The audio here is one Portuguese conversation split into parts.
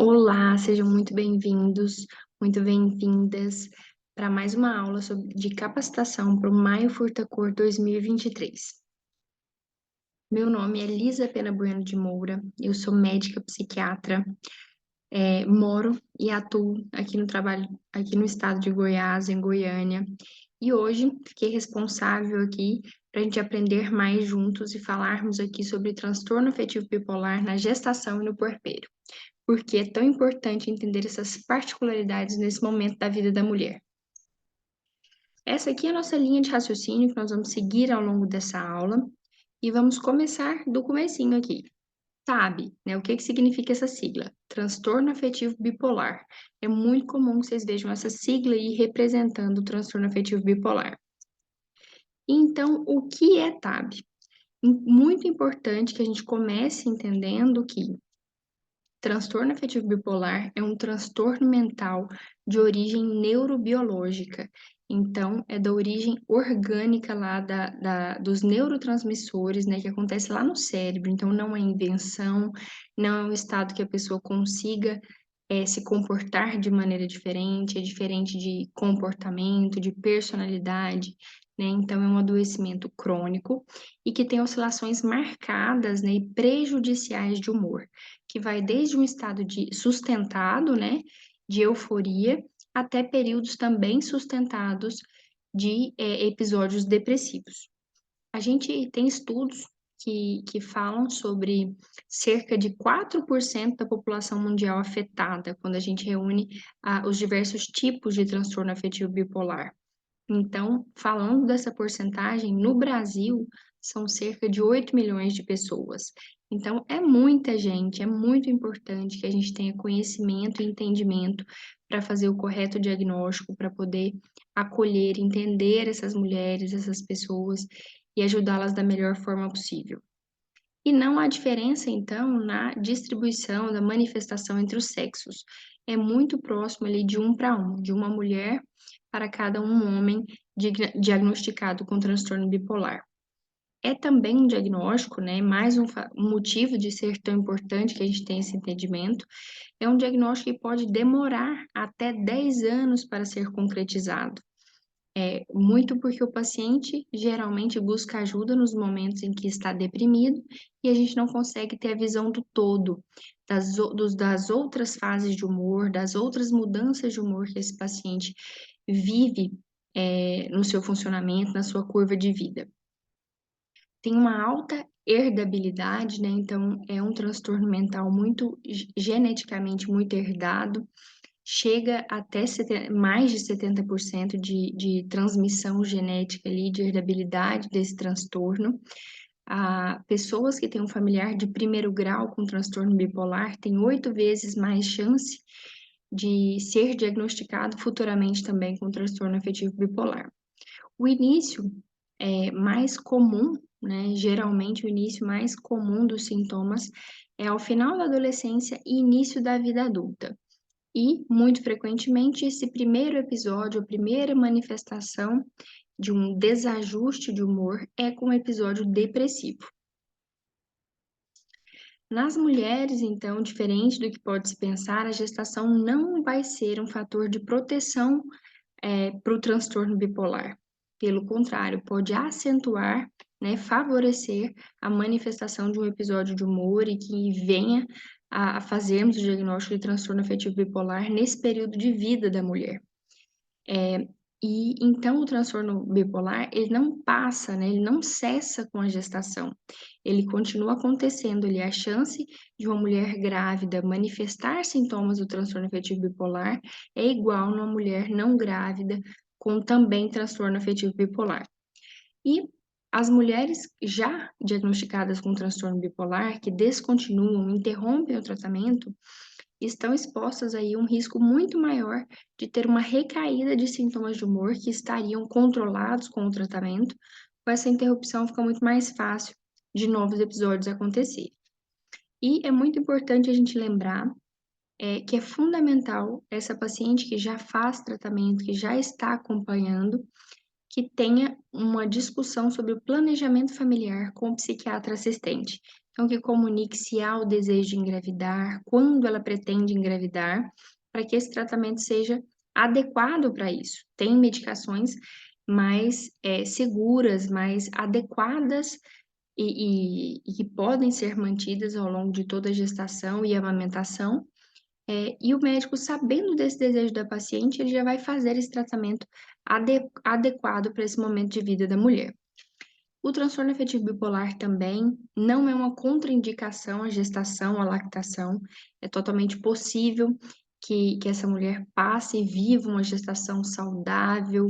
Olá, sejam muito bem-vindos, muito bem-vindas para mais uma aula de capacitação para o Maio Furtacor 2023. Meu nome é Lisa Pena Bueno de Moura, eu sou médica psiquiatra, moro e atuo aqui no estado de Goiás, em Goiânia, e hoje fiquei responsável aqui para a gente aprender mais juntos e falarmos aqui sobre transtorno afetivo bipolar na gestação e no puerpério. Porque é tão importante entender essas particularidades nesse momento da vida da mulher. Essa aqui é a nossa linha de raciocínio que nós vamos seguir ao longo dessa aula e vamos começar do comecinho aqui. TAB, né? O que significa essa sigla? Transtorno afetivo bipolar. É muito comum que vocês vejam essa sigla aí representando o transtorno afetivo bipolar. Então, o que é TAB? Muito importante que a gente comece entendendo que transtorno afetivo bipolar é um transtorno mental de origem neurobiológica. Então, é da origem orgânica lá dos neurotransmissores, né, que acontece lá no cérebro. Então, não é invenção, não é um estado que a pessoa consiga se comportar de maneira diferente, é diferente de comportamento, de personalidade, né? Então, é um adoecimento crônico e que tem oscilações marcadas, né, e prejudiciais de humor, que vai desde um estado de sustentado, né, de euforia, até períodos também sustentados de episódios depressivos. A gente tem estudos que falam sobre cerca de 4% da população mundial afetada quando a gente reúne os diversos tipos de transtorno afetivo bipolar. Então, falando dessa porcentagem, no Brasil são cerca de 8 milhões de pessoas. Então, é muita gente, é muito importante que a gente tenha conhecimento e entendimento para fazer o correto diagnóstico, para poder acolher, entender essas mulheres, essas pessoas e ajudá-las da melhor forma possível. E não há diferença, então, na distribuição da manifestação entre os sexos. É muito próximo ali de 1 para 1, de uma mulher para cada um homem diagnosticado com transtorno bipolar. É também um diagnóstico, né? Mais um motivo de ser tão importante que a gente tenha esse entendimento. É um diagnóstico que pode demorar até 10 anos para ser concretizado. Muito porque o paciente geralmente busca ajuda nos momentos em que está deprimido e a gente não consegue ter a visão do todo, das outras fases de humor, das outras mudanças de humor que esse paciente vive no seu funcionamento, na sua curva de vida. Tem uma alta herdabilidade, né? Então, é um transtorno mental muito geneticamente muito herdado, chega até mais de 70% de transmissão genética ali, de herdabilidade desse transtorno. Pessoas que têm um familiar de primeiro grau com transtorno bipolar têm 8 vezes mais chance de ser diagnosticado futuramente também com transtorno afetivo bipolar. O início mais comum, né, geralmente o início mais comum dos sintomas é ao final da adolescência e início da vida adulta. E, muito frequentemente, esse primeiro episódio, a primeira manifestação de um desajuste de humor é com um episódio depressivo. Nas mulheres, então, diferente do que pode se pensar, a gestação não vai ser um fator de proteção para o transtorno bipolar. Pelo contrário, pode acentuar, né, favorecer a manifestação de um episódio de humor e que venha a fazermos o diagnóstico de transtorno afetivo bipolar nesse período de vida da mulher. E então o transtorno bipolar, ele não passa, né, ele não cessa com a gestação. Ele continua acontecendo ali. A chance de uma mulher grávida manifestar sintomas do transtorno afetivo bipolar é igual numa mulher não grávida com também transtorno afetivo bipolar. E as mulheres já diagnosticadas com transtorno bipolar, que descontinuam, interrompem o tratamento, estão expostas aí a um risco muito maior de ter uma recaída de sintomas de humor que estariam controlados com o tratamento. Com essa interrupção fica muito mais fácil de novos episódios acontecer. E é muito importante a gente lembrar que é fundamental essa paciente que já faz tratamento, que já está acompanhando, que tenha uma discussão sobre o planejamento familiar com o psiquiatra assistente. então que comunique se há o desejo de engravidar, quando ela pretende engravidar, para que esse tratamento seja adequado para isso. Tem medicações mais seguras, mais adequadas e que podem ser mantidas ao longo de toda a gestação e amamentação. E o médico, sabendo desse desejo da paciente, ele já vai fazer esse tratamento adequado para esse momento de vida da mulher. O transtorno afetivo bipolar também não é uma contraindicação à gestação, à lactação. É totalmente possível que essa mulher passe e viva uma gestação saudável,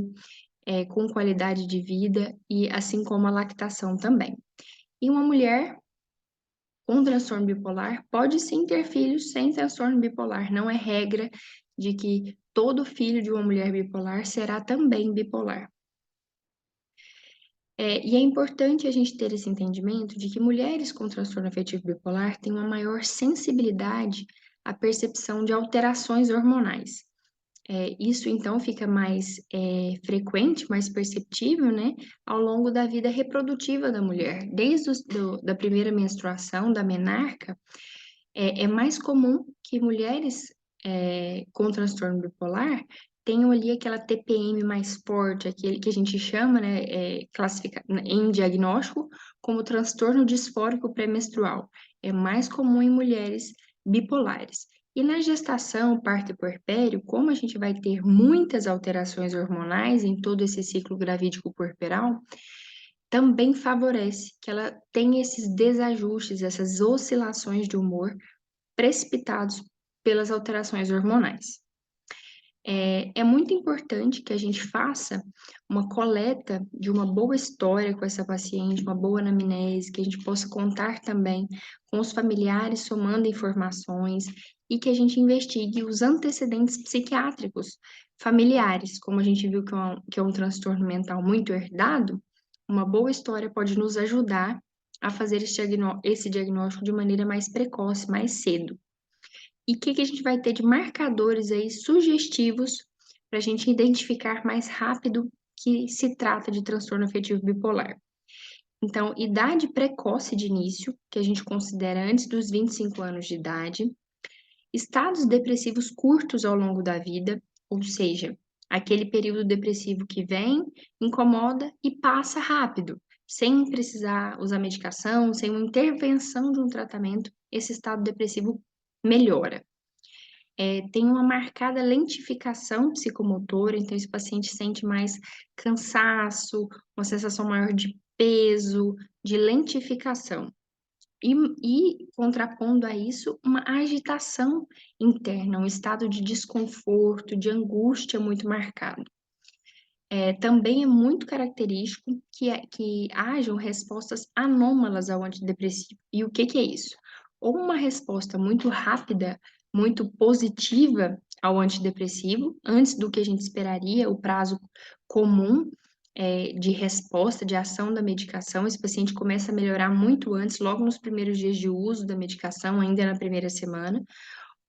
com qualidade de vida, e assim como a lactação também. E uma mulher com transtorno bipolar pode sim ter filhos sem transtorno bipolar. Não é regra de que todo filho de uma mulher bipolar será também bipolar. E é importante a gente ter esse entendimento de que mulheres com transtorno afetivo bipolar têm uma maior sensibilidade à percepção de alterações hormonais. Isso então fica mais frequente, mais perceptível, né, ao longo da vida reprodutiva da mulher. Desde da primeira menstruação, da menarca, é mais comum que mulheres com transtorno bipolar tenham ali aquela TPM mais forte, aquele que a gente chama, né, em diagnóstico como transtorno disfórico pré-menstrual. É mais comum em mulheres bipolares. E na gestação, parto e puerpério, como a gente vai ter muitas alterações hormonais em todo esse ciclo gravídico puerperal, também favorece que ela tenha esses desajustes, essas oscilações de humor precipitados pelas alterações hormonais. É muito importante que a gente faça uma coleta de uma boa história com essa paciente, uma boa anamnese, que a gente possa contar também com os familiares somando informações e que a gente investigue os antecedentes psiquiátricos familiares. Como a gente viu que é um transtorno mental muito herdado, uma boa história pode nos ajudar a fazer esse diagnóstico de maneira mais precoce, mais cedo. E o que a gente vai ter de marcadores aí sugestivos para a gente identificar mais rápido que se trata de transtorno afetivo bipolar. Então, idade precoce de início, que a gente considera antes dos 25 anos de idade, estados depressivos curtos ao longo da vida, ou seja, aquele período depressivo que vem, incomoda e passa rápido, sem precisar usar medicação, sem uma intervenção de um tratamento, esse estado depressivo melhora. Tem uma marcada lentificação psicomotora, então esse paciente sente mais cansaço, uma sensação maior de peso, de lentificação. E contrapondo a isso, uma agitação interna, um estado de desconforto, de angústia muito marcado. Também é muito característico que hajam respostas anômalas ao antidepressivo. E o que é isso? Ou uma resposta muito rápida, muito positiva ao antidepressivo, antes do que a gente esperaria, o prazo comum de resposta, de ação da medicação. Esse paciente começa a melhorar muito antes, logo nos primeiros dias de uso da medicação, ainda na primeira semana.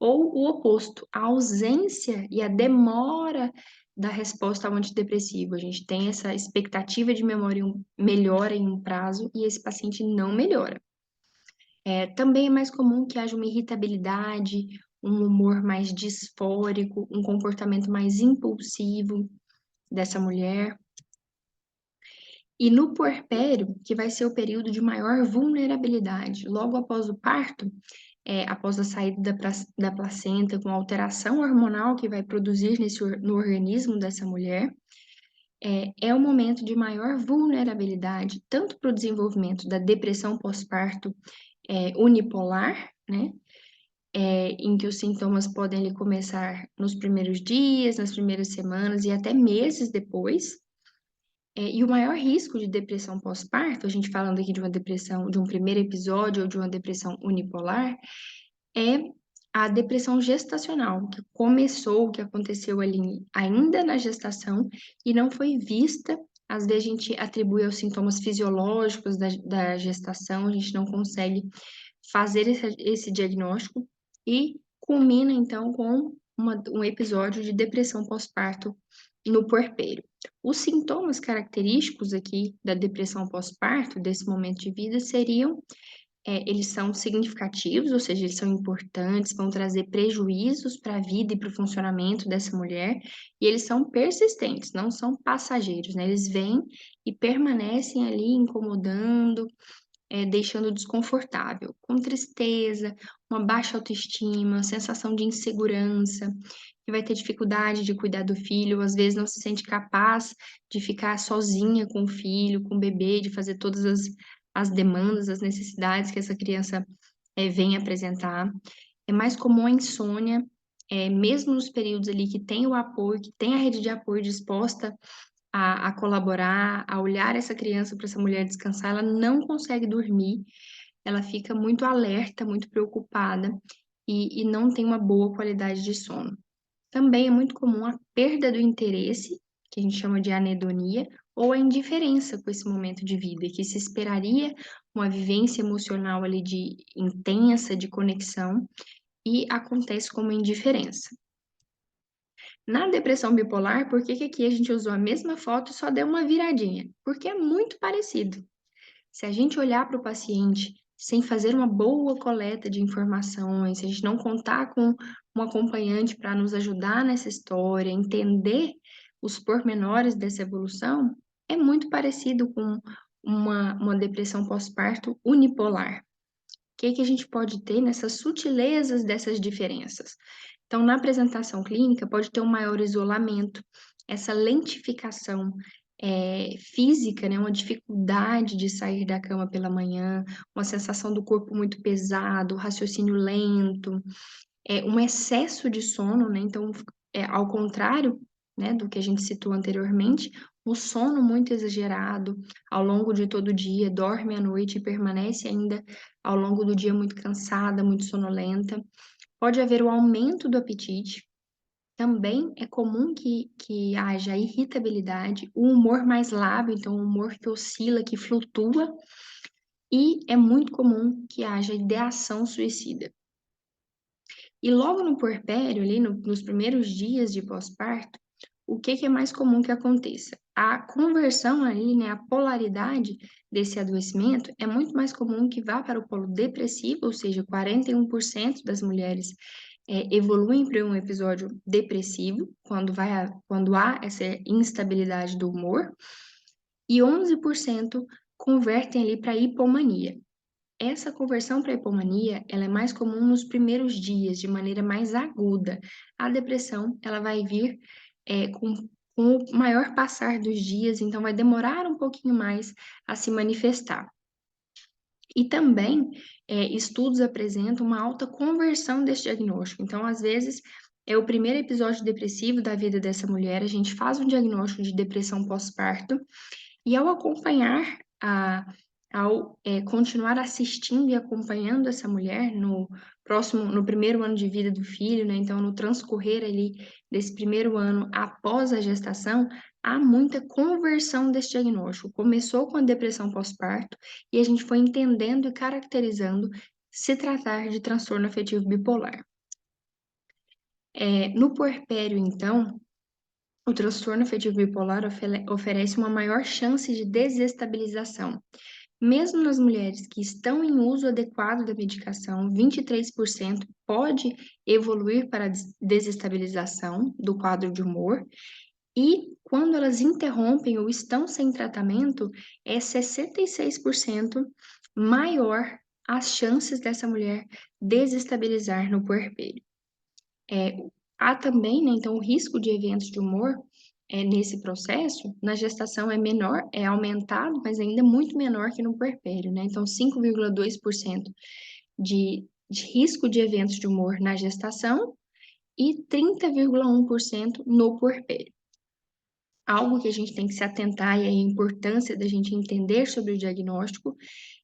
Ou o oposto, a ausência e a demora da resposta ao antidepressivo. A gente tem essa expectativa de melhora em um prazo e esse paciente não melhora. Também é mais comum que haja uma irritabilidade, um humor mais disfórico, um comportamento mais impulsivo dessa mulher. E no puerpério, que vai ser o período de maior vulnerabilidade, logo após o parto, após a saída da placenta, com a alteração hormonal que vai produzir no organismo dessa mulher, é o momento de maior vulnerabilidade, tanto para o desenvolvimento da depressão pós-parto unipolar, né? Em que os sintomas podem ali começar nos primeiros dias, nas primeiras semanas e até meses depois. E o maior risco de depressão pós-parto, a gente falando aqui de uma depressão, de um primeiro episódio ou de uma depressão unipolar, é a depressão gestacional, que começou, que aconteceu ali ainda na gestação e não foi vista. Às vezes a gente atribui aos sintomas fisiológicos da gestação, a gente não consegue fazer esse diagnóstico e culmina então com um episódio de depressão pós-parto no puerpério. Os sintomas característicos aqui da depressão pós-parto, desse momento de vida, seriam eles são significativos, ou seja, eles são importantes, vão trazer prejuízos para a vida e para o funcionamento dessa mulher, e eles são persistentes, não são passageiros, né? Eles vêm e permanecem ali incomodando, deixando desconfortável, com tristeza, uma baixa autoestima, sensação de insegurança, que vai ter dificuldade de cuidar do filho, às vezes não se sente capaz de ficar sozinha com o filho, com o bebê, de fazer todas as demandas, as necessidades que essa criança vem apresentar. É mais comum a insônia, mesmo nos períodos ali que tem o apoio, que tem a rede de apoio disposta a colaborar, a olhar essa criança para essa mulher descansar, ela não consegue dormir, ela fica muito alerta, muito preocupada e não tem uma boa qualidade de sono. Também é muito comum a perda do interesse, que a gente chama de anedonia, ou a indiferença com esse momento de vida, que se esperaria uma vivência emocional ali de intensa, de conexão, e acontece como indiferença. Na depressão bipolar, por que que aqui a gente usou a mesma foto e só deu uma viradinha? Porque é muito parecido. Se a gente olhar para o paciente sem fazer uma boa coleta de informações, se a gente não contar com um acompanhante para nos ajudar nessa história, entender os pormenores dessa evolução, é muito parecido com uma depressão pós-parto unipolar. O que que a gente pode ter nessas sutilezas dessas diferenças? Então, na apresentação clínica, pode ter um maior isolamento, essa lentificação física, né? Uma dificuldade de sair da cama pela manhã, uma sensação do corpo muito pesado, raciocínio lento, um excesso de sono, né? Então, ao contrário, né, do que a gente citou anteriormente, o sono muito exagerado ao longo de todo o dia, dorme à noite e permanece ainda ao longo do dia muito cansada, muito sonolenta. Pode haver o aumento do apetite. Também é comum que haja irritabilidade, o humor mais lábil, então o humor que oscila, que flutua, e é muito comum que haja ideação suicida. E logo no puerpério, ali nos primeiros dias de pós-parto, o que é mais comum que aconteça? A conversão ali, né, a polaridade desse adoecimento é muito mais comum que vá para o polo depressivo, ou seja, 41% das mulheres evoluem para um episódio depressivo, quando há essa instabilidade do humor, e 11% convertem ali para hipomania. Essa conversão para hipomania, ela é mais comum nos primeiros dias, de maneira mais aguda. A depressão, ela vai vir com o maior passar dos dias, então vai demorar um pouquinho mais a se manifestar. E também, estudos apresentam uma alta conversão desse diagnóstico. Então, às vezes, é o primeiro episódio depressivo da vida dessa mulher, a gente faz um diagnóstico de depressão pós-parto, e ao acompanhar, ao continuar assistindo e acompanhando essa mulher no primeiro ano de vida do filho, né? Então, no transcorrer ali desse primeiro ano após a gestação, há muita conversão desse diagnóstico. Começou com a depressão pós-parto e a gente foi entendendo e caracterizando se tratar de transtorno afetivo bipolar. No puerpério, então, o transtorno afetivo bipolar oferece uma maior chance de desestabilização. Mesmo nas mulheres que estão em uso adequado da medicação, 23% pode evoluir para a desestabilização do quadro de humor, e quando elas interrompem ou estão sem tratamento, é 66% maior as chances dessa mulher desestabilizar no puerpério. Há também, né, então, o risco de eventos de humor nesse processo, na gestação é menor, é aumentado, mas ainda muito menor que no puerpério, né? Então, 5,2% de risco de eventos de humor na gestação e 30,1% no puerpério. Algo que a gente tem que se atentar e a importância da gente entender sobre o diagnóstico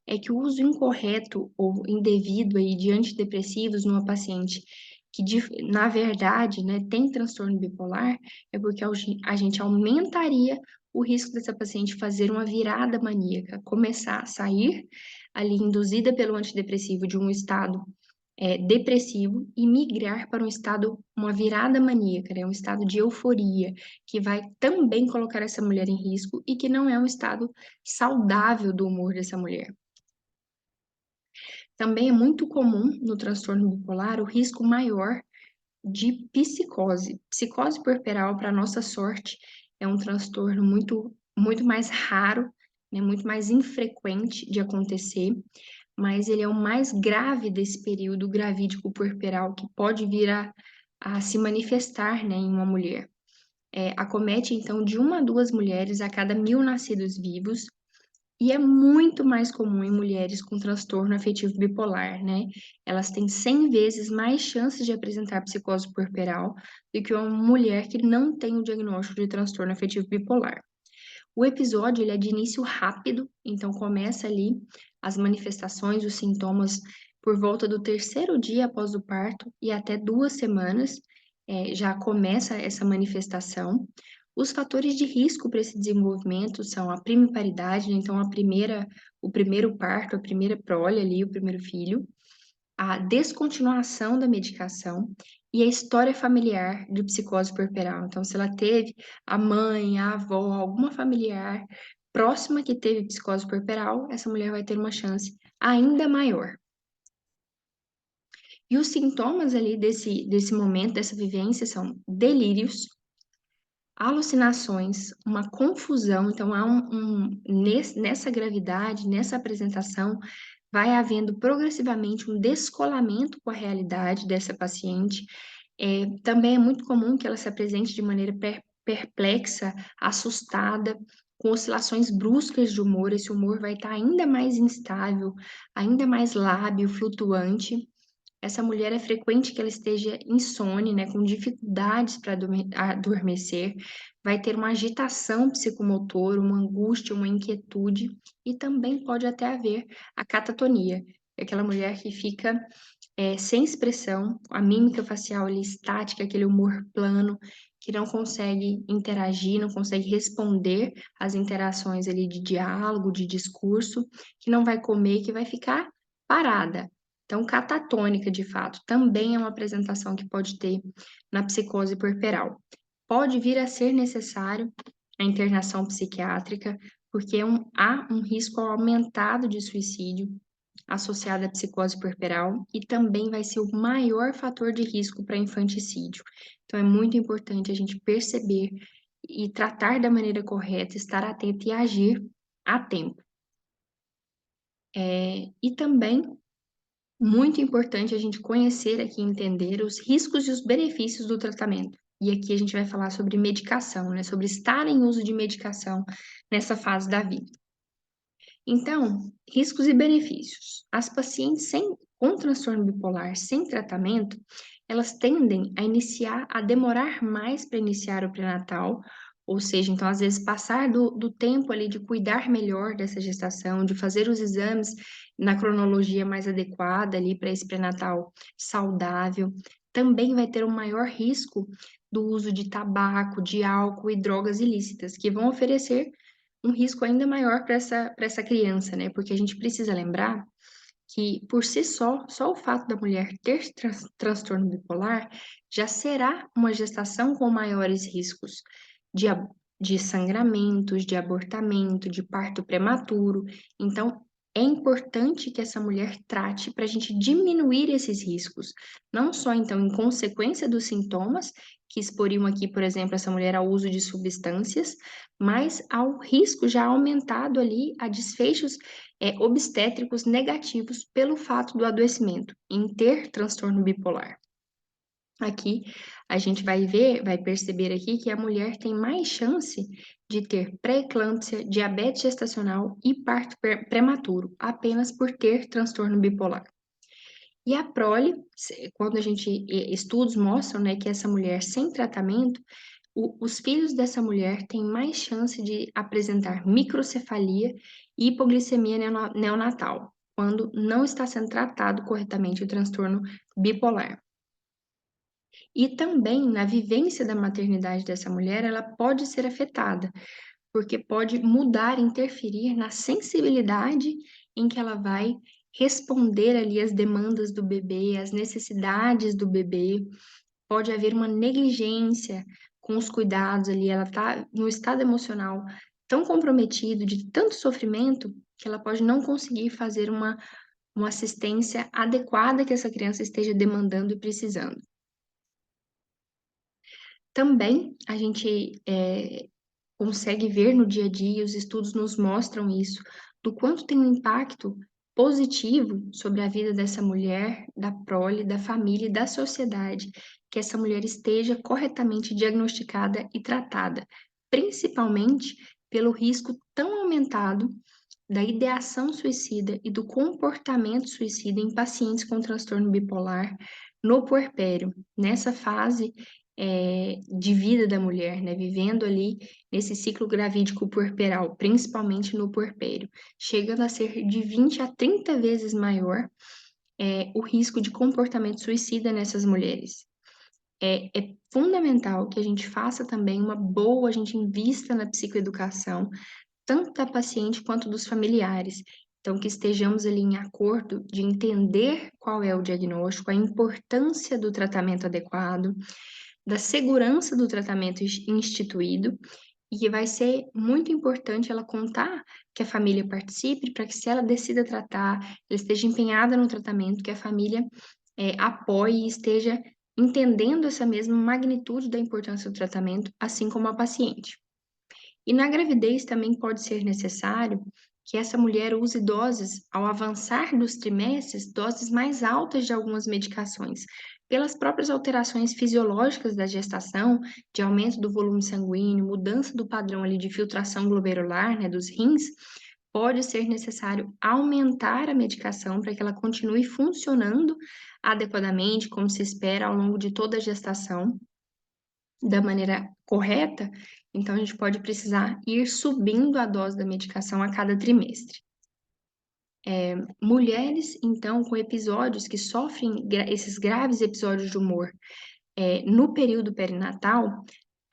é que o uso incorreto ou indevido aí de antidepressivos numa paciente que, na verdade, né, tem transtorno bipolar, é porque a gente aumentaria o risco dessa paciente fazer uma virada maníaca, começar a sair ali induzida pelo antidepressivo de um estado depressivo e migrar para um estado, uma virada maníaca, né? Um estado de euforia, que vai também colocar essa mulher em risco e que não é um estado saudável do humor dessa mulher. Também é muito comum no transtorno bipolar o risco maior de psicose. Psicose puerperal, para nossa sorte, é um transtorno muito mais raro, né, muito mais infrequente de acontecer, mas ele é o mais grave desse período gravídico puerperal que pode vir a se manifestar, né, em uma mulher. Acomete, então, de 1 a 2 mulheres a cada 1.000 nascidos vivos, e é muito mais comum em mulheres com transtorno afetivo bipolar, né? Elas têm 100 vezes mais chances de apresentar psicose puerperal do que uma mulher que não tem o diagnóstico de transtorno afetivo bipolar. O episódio ele é de início rápido, então começa ali as manifestações, os sintomas por volta do 3º dia após o parto e até 2 semanas, já começa essa manifestação. Os fatores de risco para esse desenvolvimento são a primiparidade, então o primeiro parto, a primeira prole ali, o primeiro filho, a descontinuação da medicação e a história familiar de psicose puerperal. Então, se ela teve a mãe, a avó, alguma familiar próxima que teve psicose puerperal, essa mulher vai ter uma chance ainda maior. E os sintomas ali desse momento, dessa vivência, são delírios, alucinações, uma confusão. Então, há nessa gravidade, nessa apresentação, vai havendo progressivamente um descolamento com a realidade dessa paciente. Também é muito comum que ela se apresente de maneira perplexa, assustada, com oscilações bruscas de humor. Esse humor vai estar ainda mais instável, ainda mais lábil, flutuante. Essa mulher é frequente que ela esteja insone, né, com dificuldades para adormecer, vai ter uma agitação psicomotora, uma angústia, uma inquietude, e também pode até haver a catatonia, aquela mulher que fica sem expressão, a mímica facial ali estática, aquele humor plano, que não consegue interagir, não consegue responder às interações ali de diálogo, de discurso, que não vai comer, que vai ficar parada. Então, catatônica, de fato, também é uma apresentação que pode ter na psicose puerperal. Pode vir a ser necessário a internação psiquiátrica, porque há um risco aumentado de suicídio associado à psicose puerperal e também vai ser o maior fator de risco para infanticídio. Então, é muito importante a gente perceber e tratar da maneira correta, estar atento e agir a tempo. E também muito importante a gente conhecer aqui e entender os riscos e os benefícios do tratamento. E aqui a gente vai falar sobre medicação, né? Sobre estar em uso de medicação nessa fase da vida. Então, riscos e benefícios. As pacientes com transtorno bipolar sem tratamento, elas tendem a demorar mais para iniciar o pré-natal, ou seja, então, às vezes, passar do tempo ali de cuidar melhor dessa gestação, de fazer os exames na cronologia mais adequada ali para esse pré-natal saudável. Também vai ter um maior risco do uso de tabaco, de álcool e drogas ilícitas, que vão oferecer um risco ainda maior para essa criança, né? Porque a gente precisa lembrar que, por si só o fato da mulher ter transtorno bipolar já será uma gestação com maiores riscos de, de sangramentos, de abortamento, de parto prematuro. Então, é importante que essa mulher trate para a gente diminuir esses riscos, não só então em consequência dos sintomas, que exporiam aqui, por exemplo, essa mulher ao uso de substâncias, mas ao risco já aumentado ali a desfechos obstétricos negativos pelo fato do adoecimento, em ter transtorno bipolar. Aqui a gente vai perceber aqui que a mulher tem mais chance de ter pré-eclâmpsia, diabetes gestacional e parto prematuro, apenas por ter transtorno bipolar. E a prole, quando a gente estudos mostram, né, que essa mulher sem tratamento, os filhos dessa mulher têm mais chance de apresentar microcefalia e hipoglicemia neonatal, quando não está sendo tratado corretamente o transtorno bipolar. E também na vivência da maternidade dessa mulher, ela pode ser afetada, porque pode mudar, interferir na sensibilidade em que ela vai responder ali às demandas do bebê, às necessidades do bebê. Pode haver uma negligência com os cuidados ali, ela está no estado emocional tão comprometido, de tanto sofrimento, que ela pode não conseguir fazer uma uma assistência adequada que essa criança esteja demandando e precisando. Também a gente consegue ver no dia a dia, os estudos nos mostram isso, do quanto tem um impacto positivo sobre a vida dessa mulher, da prole, da família e da sociedade, que essa mulher esteja corretamente diagnosticada e tratada, principalmente pelo risco tão aumentado da ideação suicida e do comportamento suicida em pacientes com transtorno bipolar no puerpério, nessa fase de vida da mulher, né, vivendo ali nesse ciclo gravídico puerperal, principalmente no puerpério, chegando a ser de 20 a 30 vezes maior o risco de comportamento suicida nessas mulheres. É fundamental que a gente faça também a gente invista na psicoeducação, tanto da paciente quanto dos familiares. Então, que estejamos ali em acordo de entender qual é o diagnóstico, a importância do tratamento adequado, da segurança do tratamento instituído, e que vai ser muito importante ela contar que a família participe, para que se ela decida tratar, ela esteja empenhada no tratamento, que a família apoie e esteja entendendo essa mesma magnitude da importância do tratamento, assim como a paciente. E na gravidez também pode ser necessário que essa mulher use doses, ao avançar dos trimestres, doses mais altas de algumas medicações, pelas próprias alterações fisiológicas da gestação, de aumento do volume sanguíneo, mudança do padrão ali de filtração glomerular, né, dos rins, pode ser necessário aumentar a medicação para que ela continue funcionando adequadamente, como se espera ao longo de toda a gestação, da maneira correta, então a gente pode precisar ir subindo a dose da medicação a cada trimestre. Mulheres, então, com episódios que sofrem esses graves episódios de humor no período perinatal,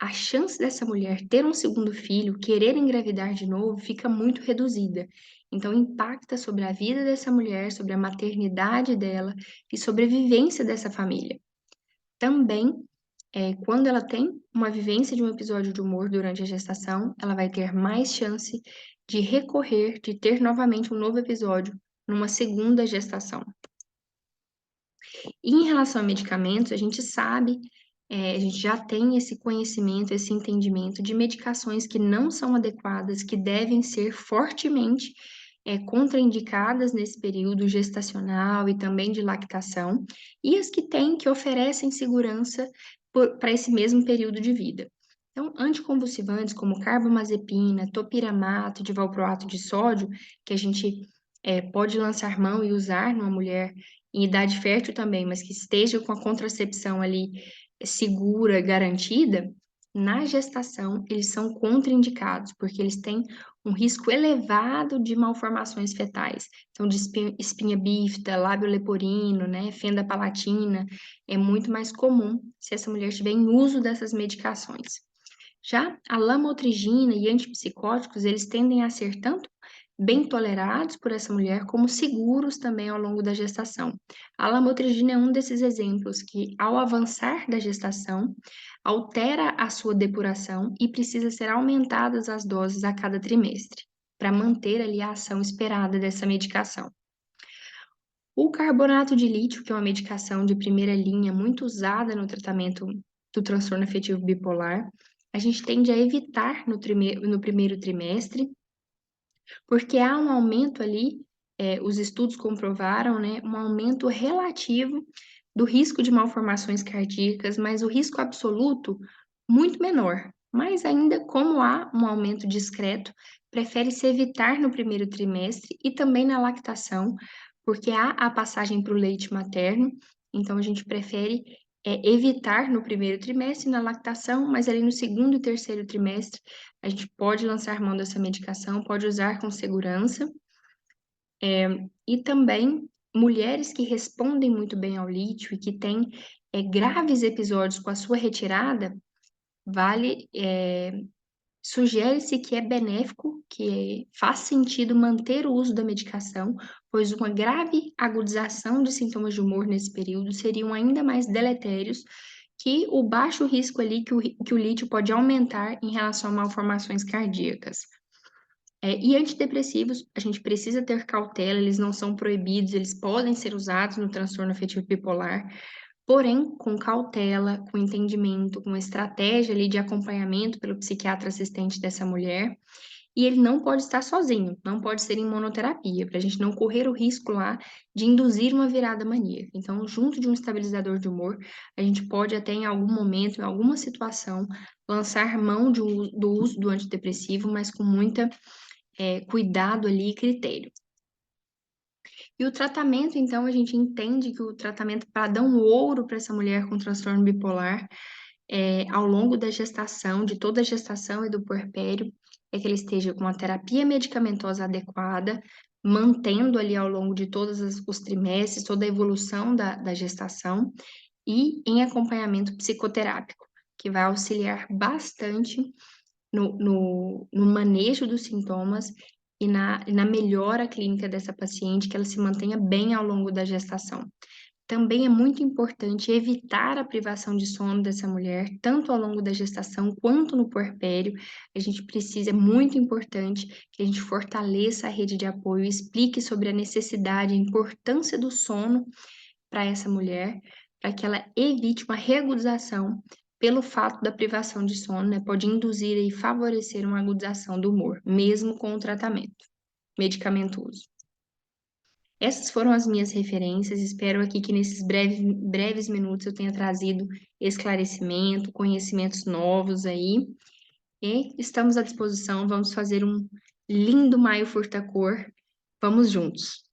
a chance dessa mulher ter um segundo filho, querer engravidar de novo, fica muito reduzida. Então, impacta sobre a vida dessa mulher, sobre a maternidade dela e sobre a vivência dessa família. Também quando ela tem uma vivência de um episódio de humor durante a gestação, ela vai ter mais chance de recorrer, de ter novamente um novo episódio numa segunda gestação. E em relação a medicamentos, a gente sabe, a gente já tem esse conhecimento, esse entendimento de medicações que não são adequadas, que devem ser fortemente contraindicadas nesse período gestacional e também de lactação, e as que têm, que oferecem segurança para esse mesmo período de vida. Então, anticonvulsivantes como carbamazepina, topiramato, divalproato de sódio, que a gente pode lançar mão e usar numa mulher em idade fértil também, mas que esteja com a contracepção ali segura, garantida, na gestação eles são contraindicados, porque eles têm um risco elevado de malformações fetais. Então, de espinha bífida, lábio leporino, né, fenda palatina, é muito mais comum se essa mulher estiver em uso dessas medicações. Já a lamotrigina e antipsicóticos, eles tendem a ser tanto bem tolerados por essa mulher, como seguros também ao longo da gestação. A lamotrigina é um desses exemplos que, ao avançar da gestação, altera a sua depuração e precisa ser aumentadas as doses a cada trimestre, para manter ali a ação esperada dessa medicação. O carbonato de lítio, que é uma medicação de primeira linha muito usada no tratamento do transtorno afetivo bipolar, a gente tende a evitar no primeiro trimestre, porque há um aumento ali, os estudos comprovaram, né, um aumento relativo do risco de malformações cardíacas, mas o risco absoluto muito menor. Mas ainda, como há um aumento discreto, prefere-se evitar no primeiro trimestre e também na lactação, porque há a passagem para o leite materno, então a gente prefere evitar no primeiro trimestre, na lactação, mas ali no segundo e terceiro trimestre a gente pode lançar mão dessa medicação, pode usar com segurança. E também mulheres que respondem muito bem ao lítio e que têm graves episódios com a sua retirada, sugere-se que é benéfico, que faz sentido manter o uso da medicação, pois uma grave agudização de sintomas de humor nesse período seriam ainda mais deletérios que o baixo risco ali que o lítio pode aumentar em relação a malformações cardíacas. E antidepressivos, a gente precisa ter cautela, eles não são proibidos, eles podem ser usados no transtorno afetivo bipolar, porém com cautela, com entendimento, com estratégia ali de acompanhamento pelo psiquiatra assistente dessa mulher. E ele não pode estar sozinho, não pode ser em monoterapia, para a gente não correr o risco lá de induzir uma virada maníaca. Então, junto de um estabilizador de humor, a gente pode até em algum momento, em alguma situação, lançar mão do uso do antidepressivo, mas com muita cuidado ali e critério. E o tratamento, então, a gente entende que o tratamento para dar um ouro para essa mulher com transtorno bipolar, ao longo da gestação, de toda a gestação e do puerpério, é que ele esteja com a terapia medicamentosa adequada, mantendo ali ao longo de todos os trimestres, toda a evolução da gestação, e em acompanhamento psicoterápico, que vai auxiliar bastante no manejo dos sintomas e na melhora clínica dessa paciente, que ela se mantenha bem ao longo da gestação. Também é muito importante evitar a privação de sono dessa mulher, tanto ao longo da gestação quanto no puerpério. A gente precisa, é muito importante que a gente fortaleça a rede de apoio, explique sobre a necessidade, a importância do sono para essa mulher, para que ela evite uma reagudização pelo fato da privação de sono, né? Pode induzir e favorecer uma agudização do humor, mesmo com o tratamento medicamentoso. Essas foram as minhas referências. Espero aqui que nesses breves minutos eu tenha trazido esclarecimento, conhecimentos novos aí. E estamos à disposição. Vamos fazer um lindo maio furta-cor. Vamos juntos!